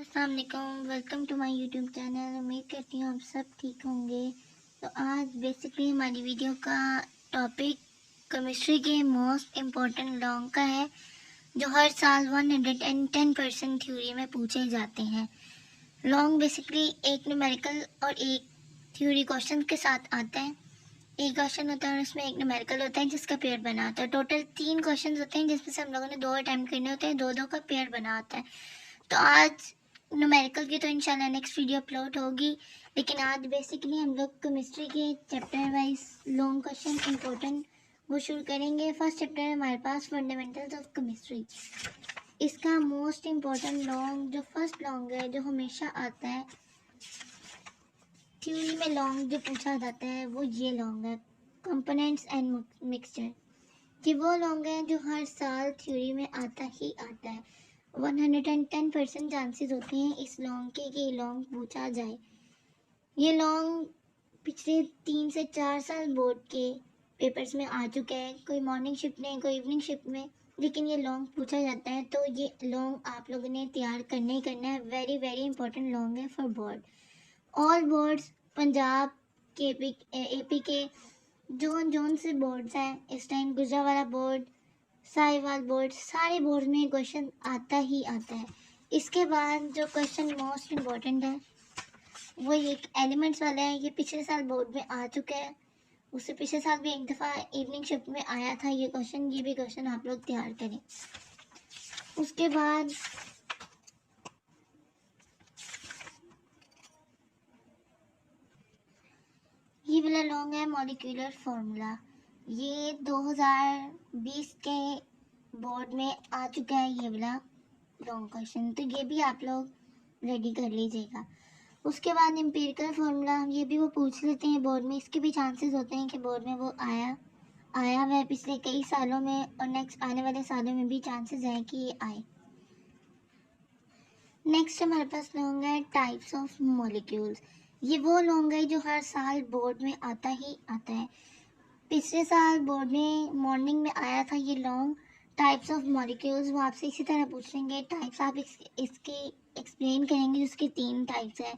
अस्सलाम वालेकुम, welcome to my YouTube channel. उम्मीद करती हूँ आप सब ठीक होंगे। तो आज बेसिकली हमारी वीडियो का टॉपिक केमिस्ट्री के मोस्ट इम्पोर्टेंट लॉन्ग का है, जो हर साल 110% थ्योरी में पूछे जाते हैं। लॉन्ग बेसिकली एक न्यूमेरिकल और एक थ्योरी क्वेश्चन के साथ आता है। एक क्वेश्चन होता है और उसमें एक न्यूमेरिकल होता है जिसका पेयर बना होता है। टोटल 3 क्वेश्चन होते हैं जिसमें से हम लोगों ने 2 अटैम्प्ट करने होते हैं, 2-2 का पेयर बना होता है। तो आज न्यूमेरिकल की तो इंशाल्लाह नेक्स्ट वीडियो अपलोड होगी, लेकिन आज बेसिकली हम लोग केमिस्ट्री के chapter wise long question important वो शुरू करेंगे। फर्स्ट चैप्टर है हमारे पास फंडामेंटल्स ऑफ केमिस्ट्री। इसका मोस्ट इम्पोर्टेंट लॉन्ग जो फर्स्ट लॉन्ग है, जो हमेशा आता है थ्योरी में, लॉन्ग जो पूछा जाता है वो ये लॉन्ग है, कंपोनेंट्स एंड मिक्सचर। कि वो लॉन्ग है जो हर साल थ्योरी में आता ही आता है। 110% चांसेस होते हैं इस लॉन्ग के कि लॉन्ग पूछा जाए। ये लॉन्ग पिछले 3 से 4 साल बोर्ड के पेपर्स में आ चुका है, कोई मॉर्निंग शिफ्ट में, कोई इवनिंग शिफ्ट में, लेकिन ये लॉन्ग पूछा जाता है। तो ये लॉन्ग आप लोगों ने तैयार करना ही करना है। वेरी वेरी इंपॉर्टेंट लॉन्ग है for board. All boards, Punjab के एपी के जोन से बोर्ड्स हैं इस time, Gujranwala board, Sahiwal board, सारे बोर्ड में क्वेश्चन आता ही आता है। इसके बाद जो क्वेश्चन मोस्ट इम्पोर्टेंट है वो एक एलिमेंट्स वाला है। ये पिछले साल बोर्ड में आ चुका है, उससे पिछले साल भी एक दफ़ा इवनिंग शिफ्ट में आया था ये क्वेश्चन। ये भी क्वेश्चन आप लोग तैयार करें। उसके बाद ये वाला लॉन्ग है मॉलिक्यूलर फार्मूला। ये 2020 के बोर्ड में आ चुका है ये वाला लॉन्ग क्वेश्चन, तो ये भी आप लोग रेडी कर लीजिएगा। उसके बाद एम्पिरिकल फार्मूला, ये भी वो पूछ लेते हैं बोर्ड में। इसके भी चांसेस होते हैं कि बोर्ड में वो आया हुआ है पिछले कई सालों में, और नेक्स्ट आने वाले सालों में भी चांसेस हैं कि ये आए। नेक्स्ट हमारे पास लॉन्ग है टाइप्स ऑफ मॉलिक्यूल्स। ये वो लॉन्ग है जो हर साल बोर्ड में आता ही आता है। पिछले साल बोर्ड में मॉर्निंग में आया था ये लॉन्ग, टाइप्स ऑफ मॉलिक्यूल्स। वो आपसे इसी तरह पूछेंगे टाइप्स, आप इसके एक्सप्लेन करेंगे। उसके 3 टाइप्स हैं।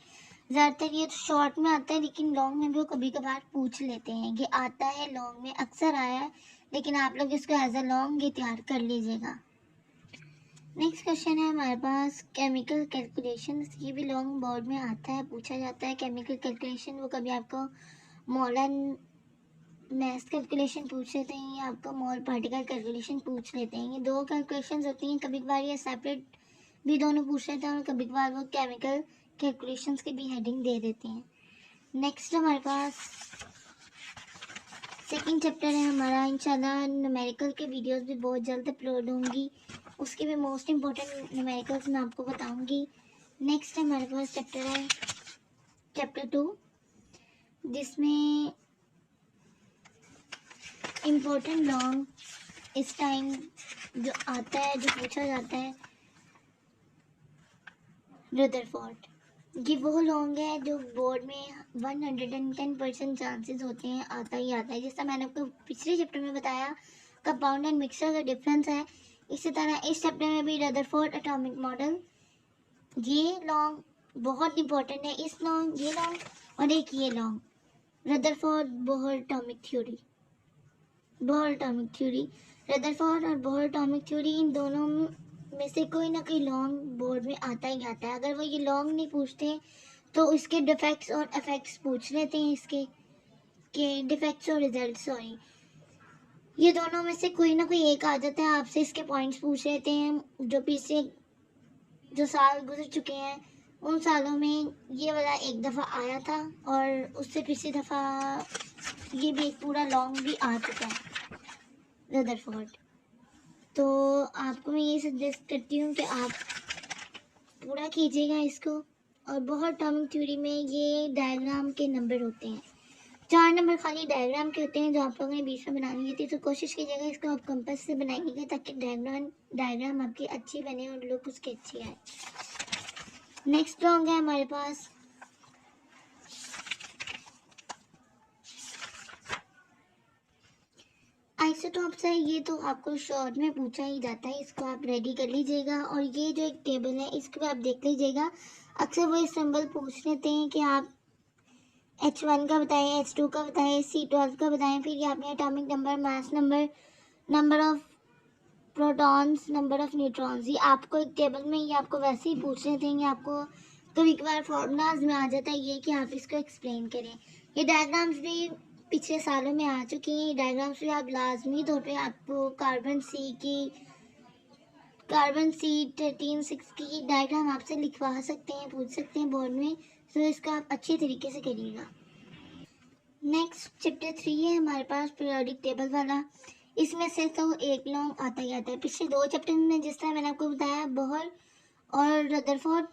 ज़्यादातर ये तो शॉर्ट में आता है, लेकिन लॉन्ग में भी वो कभी कभार पूछ लेते हैं। ये आता है लॉन्ग में, अक्सर आया है, लेकिन आप लोग इसको एज अ लॉन्ग ये तैयार कर लीजिएगा। नेक्स्ट क्वेश्चन है हमारे पास केमिकल कैलकुलेशंस। ये भी लॉन्ग बोर्ड में आता है, पूछा जाता है केमिकल कैलकुलेशन। वो कभी आपको मोलर मैथ कैलकुलेशन पूछ लेते हैं, या आपको मोल पार्टिकल कैलकुलेशन पूछ लेते हैं। ये 2 कैलकुलेशंस होती हैं। कभी कभार ये सेपरेट भी दोनों पूछ लेते हैं, और कभी कभार वो केमिकल कैलकुलेशंस की भी हेडिंग दे देते हैं। नेक्स्ट हमारे पास सेकंड चैप्टर है हमारा। इंशाल्लाह न्यूमेरिकल के वीडियोस भी बहुत जल्द अपलोड होंगी, उसके भी मोस्ट इम्पोर्टेंट न्यूमेरिकल्स मैं आपको बताऊंगी। नेक्स्ट हमारे पास चैप्टर है चैप्टर 2, जिसमें इम्पोर्टेंट लॉन्ग इस टाइम जो आता है, जो पूछा जाता है, रदरफोर्ड। ये वो लॉन्ग है जो बोर्ड में 110% चांसेस होते हैं आता ही आता है। जैसा मैंने आपको पिछले चैप्टर में बताया कंपाउंड एंड मिक्सचर का डिफरेंस है, इसी तरह इस चैप्टर में भी रदरफोर्ड एटॉमिक मॉडल, ये लॉन्ग बहुत इंपॉर्टेंट है। ये लॉन्ग और एक ये long, Rutherford Bohr atomic theory. Bohr atomic theory, Rutherford और बोहर एटॉमिक थ्योरी, इन दोनों में से कोई ना कोई लॉन्ग बोर्ड में आता ही आता है। अगर वो ये लॉन्ग नहीं पूछते तो इसके डिफेक्ट्स और इफेक्ट्स पूछ लेते हैं, इसके के डिफेक्ट्स और रिजल्ट, सॉरी। ये दोनों में से कोई ना कोई एक आ जाता है, आपसे इसके पॉइंट्स पूछ लेते हैं। जो पिछले जो साल गुजर चुके हैं उन सालों में ये वाला एक दफ़ा आया था, और उससे पिछली दफ़ा ये भी एक पूरा लॉन्ग भी आ चुका है, रदरफोर्ड। तो आपको मैं ये सजेस्ट करती हूँ कि आप पूरा कीजिएगा इसको। और बहुत एटॉमिक थ्योरी में ये डायग्राम के नंबर होते हैं, 4 नंबर खाली डायग्राम के होते हैं जो आप लोगों ने बीच में बनानी होती है। तो कोशिश कीजिएगा इसको आप कंपास से बनाइएगा, ताकि डायग्राम आपकी अच्छी बने और लुक उसकी अच्छी आए। नेक्स्ट लॉन्ग है हमारे पास आइसोटॉप्स है ये तो आपको शॉर्ट में पूछा ही जाता है, इसको आप रेडी कर लीजिएगा। और ये जो एक टेबल है इसको आप देख लीजिएगा, अक्सर वो सिंबल पूछ लेते हैं कि आप H1 का बताएं, H2 का बताएं, C12 का बताएं, फिर ये आपने atomic number, mass number, number of protons, number of neutrons, ये आपको एक टेबल में ये आपको वैसे ही पूछ लेते हैं। ये आपको कभी कभार फॉर्मूलाज में आ जाता है ये कि आप इसको एक्सप्लेन करें। ये डायग्राम्स भी पिछले सालों में आ चुकी हैं। ये डायग्राम्स भी आप लाजमी तौर पे आपको कार्बन सी 13 6 की डायग्राम आपसे लिखवा सकते हैं, पूछ सकते हैं बोर्ड में। तो इसको आप अच्छे तरीके से करिएगा। नेक्स्ट चैप्टर 3 है हमारे पास पीरियोडिक टेबल वाला। इसमें से तो एक लॉन्ग आता ही आता है। पिछले 2 चैप्टर में जिस तरह मैंने आपको बताया बोहर और रदरफोर्ड,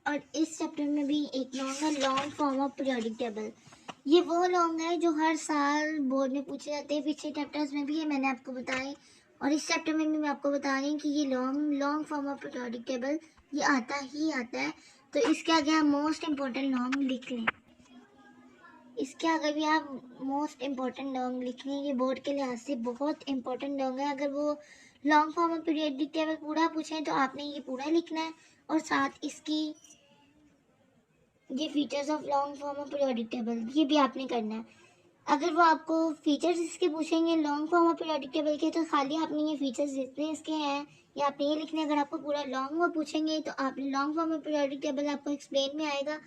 और इस चैप्टर में भी एक लॉन्ग है, long form of periodic table. ये वो लॉन्ग है जो हर साल बोर्ड में पूछे जाते हैं। पिछले चैप्टर्स में भी ये मैंने आपको बताए, और इस चैप्टर में भी मैं आपको बता रही हूँ कि ये long form of periodic table ये आता ही आता है। तो इसके आगे आप मोस्ट इम्पोर्टेंट लॉन्ग लिख लें। इसके आगे भी आप मोस्ट इम्पोर्टेंट लॉन्ग लिख लें। ये बोर्ड के लिहाज से बहुत इम्पोर्टेंट लॉन्ग है। अगर वो long form of periodic table पूरा पूछें तो आपने ये पूरा लिखना है, और साथ इसकी ये features of long form of periodic table ये भी आपने करना है। अगर वो आपको फीचर्स इसके पूछेंगे long form of periodic table के, तो खाली आपने ये फीचर्स जितने इसके हैं या आपने ये लिखने। अगर आपको पूरा लॉन्ग वो पूछेंगे तो आपने long form of periodic table आपको एक्सप्लेन में आएगा,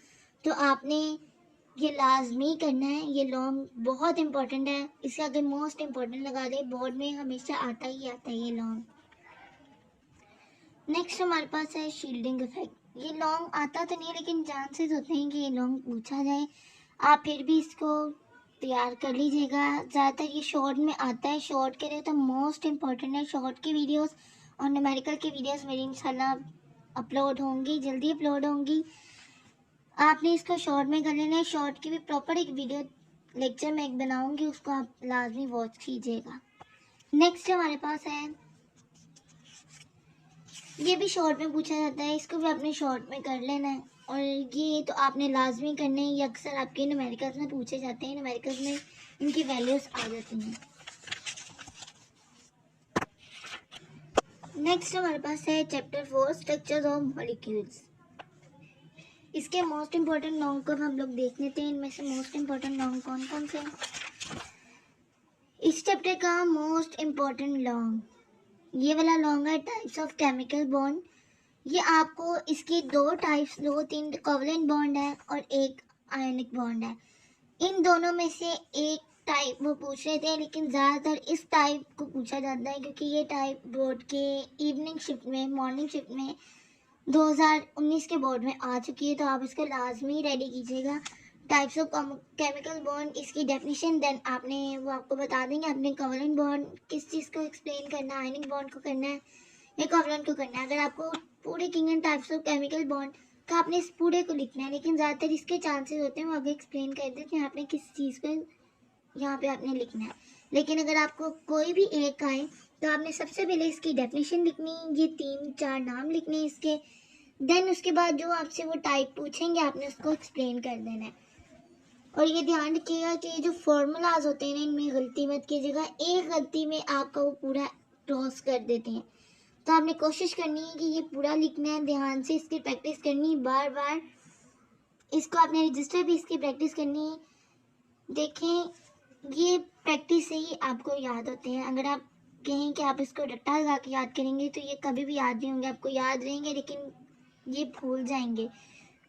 तो आपने ये लाजमी करना है। ये लॉन्ग बहुत इंपॉर्टेंट है। इसके आगे मोस्ट इम्पॉर्टेंट लगा दे, बोर्ड में हमेशा आता ही आता है ये लॉन्ग। नेक्स्ट हमारे पास है शील्डिंग इफेक्ट। ये लॉन्ग आता तो नहीं है, लेकिन चांसेस होते हैं कि ये लॉन्ग पूछा जाए। आप फिर भी इसको तैयार कर लीजिएगा। ज़्यादातर ये शॉर्ट में आता है, शॉर्ट के लिए तो मोस्ट इम्पॉर्टेंट है। शॉर्ट की वीडियोस और न्यूमेरिकल की वीडियोस मेरी इंशाल्लाह अपलोड होंगी, जल्दी अपलोड होंगी। आपने इसको शॉर्ट में कर लेना है। शॉर्ट की भी प्रॉपर एक वीडियो लेक्चर में एक बनाऊंगी, उसको आप लाजमी वॉच कीजिएगा। नेक्स्ट हमारे पास है, ये भी शॉर्ट में पूछा जाता है, इसको भी आपने शॉर्ट में कर लेना है। और ये तो आपने लाजमी करने हैं। ये अक्सर आपके न्यूमेरिकल्स में पूछे जाते हैं, न्यूमेरिकल्स में इनकी वैल्यूज आ जाती हैं। नेक्स्ट हमारे पास है चैप्टर 4 स्ट्रक्चर्स ऑफ मॉलिक्यूल्स। इसके मोस्ट इम्पोर्टेंट लॉन्ग को हम लोग देख लेते हैं। इनमें से मोस्ट इम्पोर्टेंट लॉन्ग कौन कौन से हैं। इस चैप्टर का मोस्ट इम्पोर्टेंट लॉन्ग ये वाला लॉन्ग है, टाइप्स ऑफ केमिकल बॉन्ड। ये आपको इसके 3 कोवलेंट बॉन्ड है और एक आयनिक बॉन्ड है। इन दोनों में से एक टाइप वो पूछ रहे थे, लेकिन ज़्यादातर इस टाइप को पूछा जाता है क्योंकि ये टाइप बोर्ड के इवनिंग शिफ्ट में, मॉर्निंग शिफ्ट में 2019 के बोर्ड में आ चुकी है। तो आप इसको लाजमी रेडी कीजिएगा। टाइप्स ऑफ केमिकल बॉन्ड, इसकी डेफिनेशन, देन आपने वो आपको बता देंगे आपने कोवलेंट बॉन्ड किस चीज़ को एक्सप्लेन करना है, आयनिक बॉन्ड को करना है या कोवलेंट को करना है। अगर आपको पूरे king types of chemical bond तो आपने इस पूरे को लिखना है, लेकिन ज़्यादातर इसके चांसेस होते हैं वो आगे एक्सप्लेन कर देते हैं आपने किस चीज़ को यहाँ पे आपने लिखना है। लेकिन अगर आपको कोई भी एक आए तो आपने सबसे पहले इसकी डेफिनेशन लिखनी, ये 3-4 नाम लिखने इसके, देन उसके बाद जो आपसे वो टाइप पूछेंगे आपने उसको एक्सप्लेन कर देना है। और ये ध्यान रखिएगा कि ये जो फॉर्मूलाज होते हैं ना इनमें गलती मत कीजिएगा। एक गलती में आपका वो पूरा क्रॉस कर देते हैं। तो आपने कोशिश करनी है कि ये पूरा लिखना है, ध्यान से इसकी प्रैक्टिस करनी है, बार बार इसको आपने रजिस्टर भी इसकी प्रैक्टिस करनी है। देखें ये प्रैक्टिस से ही आपको याद होते हैं। अगर आप कहें कि आप इसको रट्टा लगा के याद करेंगे तो ये कभी भी याद नहीं होंगे। आपको याद रहेंगे लेकिन ये भूल जाएंगे।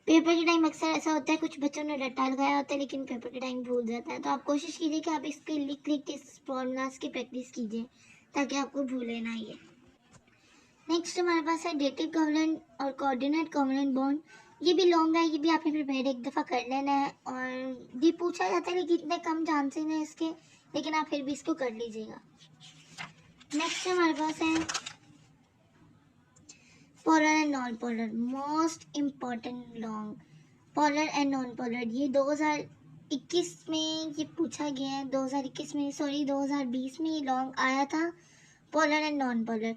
पेपर के टाइम अक्सर ऐसा होता है, कुछ बच्चों ने रट्टा लगाया होता है लेकिन पेपर के टाइम भूल जाता है। तो आप कोशिश कीजिए कि आप इसके लिख लिख के इस फॉर्मूलाज की प्रैक्टिस कीजिए ताकि आपको भूले ना ये। नेक्स्ट हमारे पास है डेटिव कोवलेंट और कोऑर्डिनेट कोवलेंट बॉन्ड। ये भी लॉन्ग है, ये भी आपने प्रिपेयर एक दफ़ा कर लेना है। और ये पूछा जाता है लेकिन इतने कम चांसेस हैं इसके, लेकिन आप फिर भी इसको कर लीजिएगा। नेक्स्ट हमारे पास है polar and non polar, most important long. Polar and non polar ये 2021 में ये पूछा गया है। 2020 में ये लॉन्ग आया था, पोलर एंड नॉन पोलर।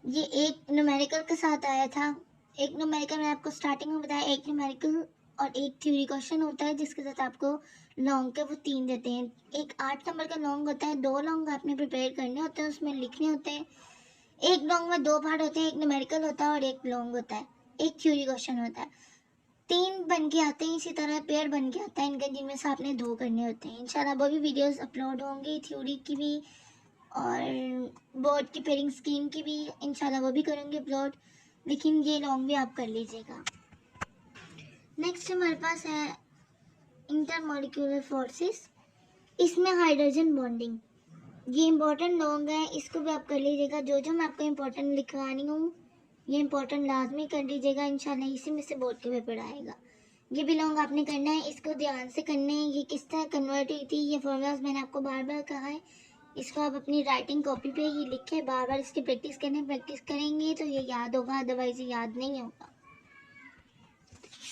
ये एक न्यूमेरिकल के साथ आया था। एक न्यूमेरिकल मैंने आपको स्टार्टिंग में बताया, एक न्यूमेरिकल और एक थ्योरी क्वेश्चन होता है जिसके साथ आपको लॉन्ग के वो 3 देते हैं। एक 8 नंबर का लॉन्ग होता है, 2 लॉन्ग आपने प्रिपेयर करने होते हैं, उसमें लिखने होते हैं। एक लॉन्ग में 2 पार्ट होते हैं, एक न्यूमेरिकल होता है और एक लॉन्ग होता है, एक थ्योरी क्वेश्चन होता है। 3 बन के आते हैं, इसी तरह पेयर बन के आता है इनका, जिनमें से आपने 2 करने होते हैं। इंशाल्लाह वो भी वीडियोस अपलोड होंगी, थ्योरी की भी और बोर्ड की पेयरिंग स्कीम की भी इंशाल्लाह वो भी करूँगी अपलोड, लेकिन ये लॉन्ग भी आप कर लीजिएगा। नेक्स्ट हमारे पास है इंटरमॉलिक्यूलर फोर्सेस। इसमें हाइड्रोजन बॉन्डिंग, ये इम्पोर्टेंट लॉन्ग है, इसको भी आप कर लीजिएगा। जो जो मैं आपको इम्पोर्टेंट लिखवानी हूँ ये इम्पोर्टेंट लाजमी कर लीजिएगा, इंशाल्लाह इसी में से बोर्ड के पेपर आएगा। ये भी लॉन्ग आपने करना है, इसको ध्यान से करना है। ये किस तरह कन्वर्ट हुई थी, ये फॉर्मूलाज मैंने आपको बार बार कहा है, इसको आप अपनी राइटिंग कॉपी पे ही लिखे, बार बार इसकी प्रैक्टिस करने, प्रैक्टिस करेंगे तो ये याद होगा, अदरवाइज ये याद नहीं होगा।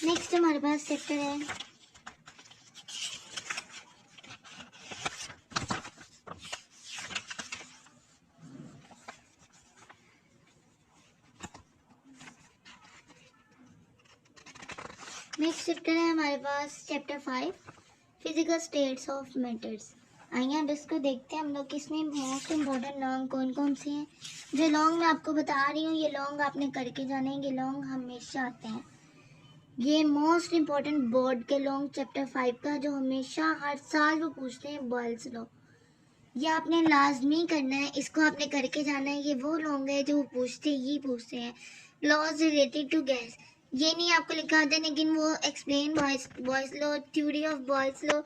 नेक्स्ट हमारे पास चैप्टर है हमारे पास chapter 5 physical states of matters. आइए अब इसको देखते हैं हम लोग, इसमें मोस्ट इम्पोर्टेंट लॉन्ग कौन कौन से हैं। जो लॉन्ग मैं आपको बता रही हूँ ये लॉन्ग आपने करके जाने हैं, ये लॉन्ग हमेशा आते हैं। ये मोस्ट इम्पोर्टेंट बोर्ड के लॉन्ग चैप्टर 5 का जो हमेशा हर साल वो पूछते हैं, बॉयल्स लॉ। ये आपने लाजमी करना है, इसको आपने करके जाना है। ये वो लॉन्ग है जो ही पूछते हैं, लॉज रिलेटेड टू गैस। ये नहीं आपको लिखा होता है, लेकिन वो explain Boyle's law, theory of Boyle's law,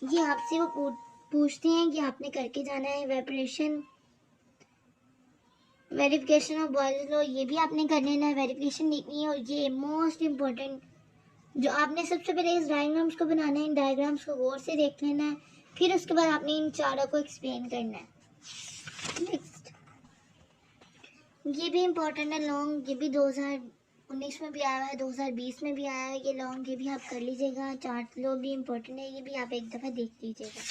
ये आपसे वो पूछते हैं कि आपने करके जाना है। वेपरेशन, वेरिफिकेशन ऑफ बॉयल्स लॉ, ये भी आपने कर लेना है, वेरिफिकेशन लिखनी है। और ये मोस्ट इम्पोर्टेंट जो आपने सबसे पहले इस डायग्राम्स को बनाना है, इन डायग्राम्स को गौर से देख लेना है, फिर उसके बाद आपने इन चारों को एक्सप्लेन करना है। नेक्स्ट ये भी इम्पोर्टेंट है लॉन्ग, ये भी 2019 में भी आया है, 2020 में भी आया है ये लॉन्ग, ये भी आप कर लीजिएगा। चार्ट लो भी इम्पोर्टेंट है, ये भी आप एक दफ़ा देख लीजिएगा।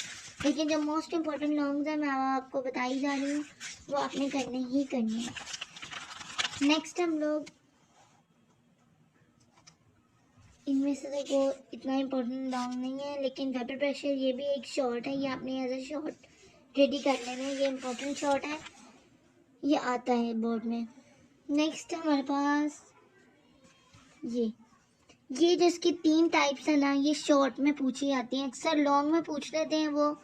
लेकिन जो मोस्ट इम्पोर्टेंट लॉन्ग्स है मैं आपको बताई जा रही हूँ, वो आपने करने ही करने हैं। नेक्स्ट हम लोग इनमें से देखो इतना इम्पोर्टेंट लॉन्ग नहीं है, लेकिन वेपर प्रेशर ये भी एक शॉर्ट है, ये आपने एज ए शॉर्ट रेडी कर लेना है, ये इम्पोर्टेंट शॉर्ट है, ये आता है बोर्ड में। नेक्स्ट हमारे पास ये जो इसकी 3 टाइप्स है ना, ये शॉर्ट में पूछी जाती हैं, अक्सर लॉन्ग में पूछ लेते हैं। वो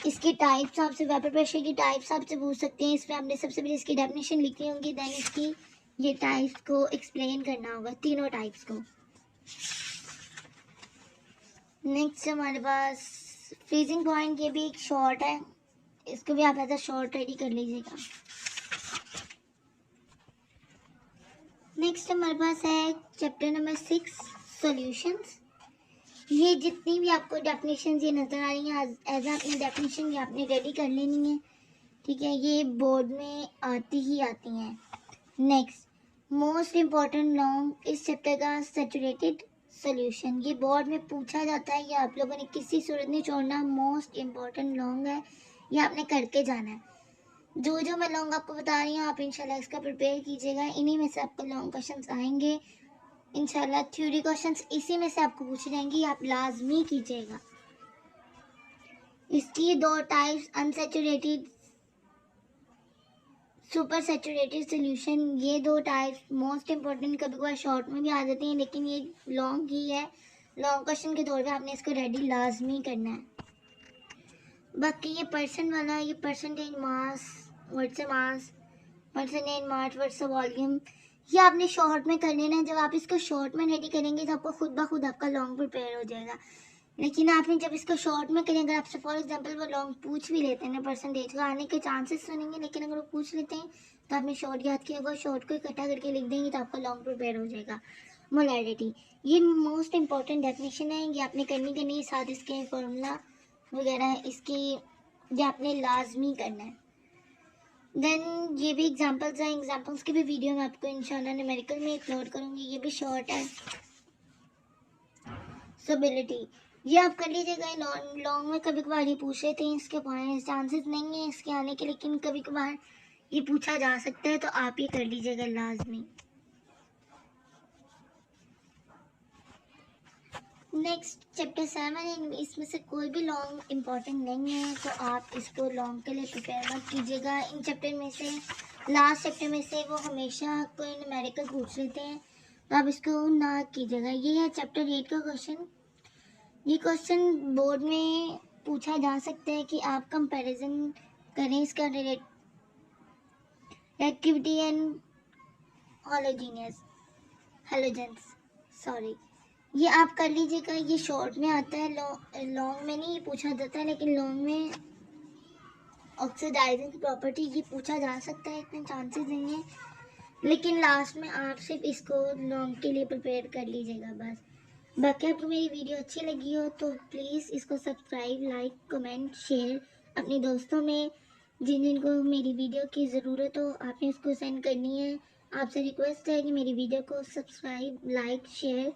इसकी टाइप्स आपसे, वेपर प्रेशर की टाइप्स आपसे पूछ सकते हैं। इसमें आपने सबसे पहले इसकी डेफिनेशन लिखनी होगी, देन इसकी ये टाइप्स को एक्सप्लेन करना होगा, तीनों टाइप्स को। नेक्स्ट हमारे पास फ्रीजिंग पॉइंट, ये भी एक शॉर्ट है, इसको भी आप ऐसा शॉर्ट रेडी कर लीजिएगा। नेक्स्ट हमारे पास है चैप्टर नंबर 6 सॉल्यूशंस। ये जितनी भी आपको डेफिनेशन ये नज़र आ रही हैं, एज आपने डेफिनेशन ये आपने रेडी कर लेनी है, ठीक है, ये बोर्ड में आती ही आती हैं। नेक्स्ट मोस्ट इम्पॉर्टेंट लॉन्ग इस चैप्टर का सैचुरेटेड सॉल्यूशन, ये बोर्ड में पूछा जाता है, ये आप लोगों ने किसी सूरत नहीं छोड़ना, मोस्ट इम्पॉर्टेंट लॉन्ग है, ये आपने करके जाना है। जो जो मैं लॉन्ग आपको बता रही हूँ आप इंशाल्लाह इसका प्रिपेयर कीजिएगा, इन्हीं में से आपको लॉन्ग क्वेश्चंस आएंगे इंशाल्लाह। थ्योरी क्वेश्चंस इसी में से आपको पूछे जाएंगे, आप लाजमी कीजिएगा। इसकी 2 types, unsaturated, super saturated solution, ये 2 टाइप्स मोस्ट इम्पोर्टेंट, कभी कभार शॉर्ट में भी आ जाती हैं, लेकिन ये लॉन्ग ही है, लॉन्ग क्वेश्चन के तौर पे आपने इसको रेडी लाजमी करना है। बाकी ये परसेंट वाला, ये परसेंटेज मास वर्सेस मास, परसेंटेज मास वर्सेस वॉल्यूम, ये आपने शॉर्ट में कर लेना है। जब आप इसको शॉर्ट में रेडी करेंगे तो आपको खुद ब खुद आपका लॉन्ग प्रिपेयर हो जाएगा। लेकिन आपने जब इसको शॉर्ट में करें, अगर आपसे फॉर एग्जांपल वो लॉन्ग पूछ भी लेते हैं ना, परसेंटेज का आने के चांसेस तो नहीं है, लेकिन अगर वो पूछ लेते हैं तो आपने शॉर्ट याद किया होगा, शॉर्ट को इकट्ठा करके लिख देंगे तो आपका लॉन्ग प्रिपेयर हो जाएगा। मोलैरिटी, ये मोस्ट इंपॉर्टेंट डेफिनेशन है, ये आपने करनी है, साथ इसके फॉर्मूला वगैरह इसकी ये आपने लाजमी करना है। देन ये भी एग्जांपल्स हैं, एग्जांपल्स की भी वीडियो मैं आपको इंशाल्लाह न्यूमेरिकल में अपलोड करूँगी, ये भी शॉर्ट है। स्टेबिलिटी, ये आप कर लीजिएगा, लॉन्ग में कभी कभार ये पूछ लेते हैं, इसके पॉइंट चांसेस नहीं है इसके आने के, लेकिन कभी कभार ये पूछा जा सकता है, तो आप ये कर लीजिएगा लाजमी। नेक्स्ट चैप्टर 7, इसमें से कोई भी लॉन्ग इम्पॉर्टेंट नहीं है, तो आप इसको लॉन्ग के लिए प्रिपेयर मत कीजिएगा। इन चैप्टर में से लास्ट चैप्टर में से वो हमेशा कोई न्यूमेरिकल पूछ लेते हैं, तो आप इसको ना कीजिएगा। ये है चैप्टर 8 का क्वेश्चन। ये क्वेश्चन बोर्ड में पूछा जा सकता है कि आप कंपैरिजन करें इसका रिएक्टिविटी एंड हैलोजेंस, सॉरी, ये आप कर लीजिएगा। ये शॉर्ट में आता है, लॉन्ग में नहीं पूछा जाता है, लेकिन लॉन्ग में ऑक्सीडाइजिंग की प्रॉपर्टी ये पूछा जा सकता है, इतने चांसेस नहीं है। लेकिन लास्ट में आप सिर्फ इसको लॉन्ग के लिए प्रिपेयर कर लीजिएगा बस। बाकी आपको मेरी वीडियो अच्छी लगी हो तो प्लीज़ इसको सब्सक्राइब, लाइक, कमेंट, शेयर अपने दोस्तों में जिन जिनको मेरी वीडियो की ज़रूरत हो, आपने उसको सेंड करनी है। आपसे रिक्वेस्ट है कि मेरी वीडियो को सब्सक्राइब, लाइक, शेयर,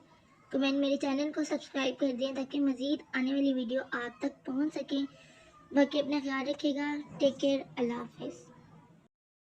कमेंट, मेरे चैनल को सब्सक्राइब कर दें ताकि मज़ीद आने वाली वीडियो आप तक पहुंच सकें। बाकी अपना ख्याल रखिएगा। Take care. अल्लाह हाफिज़।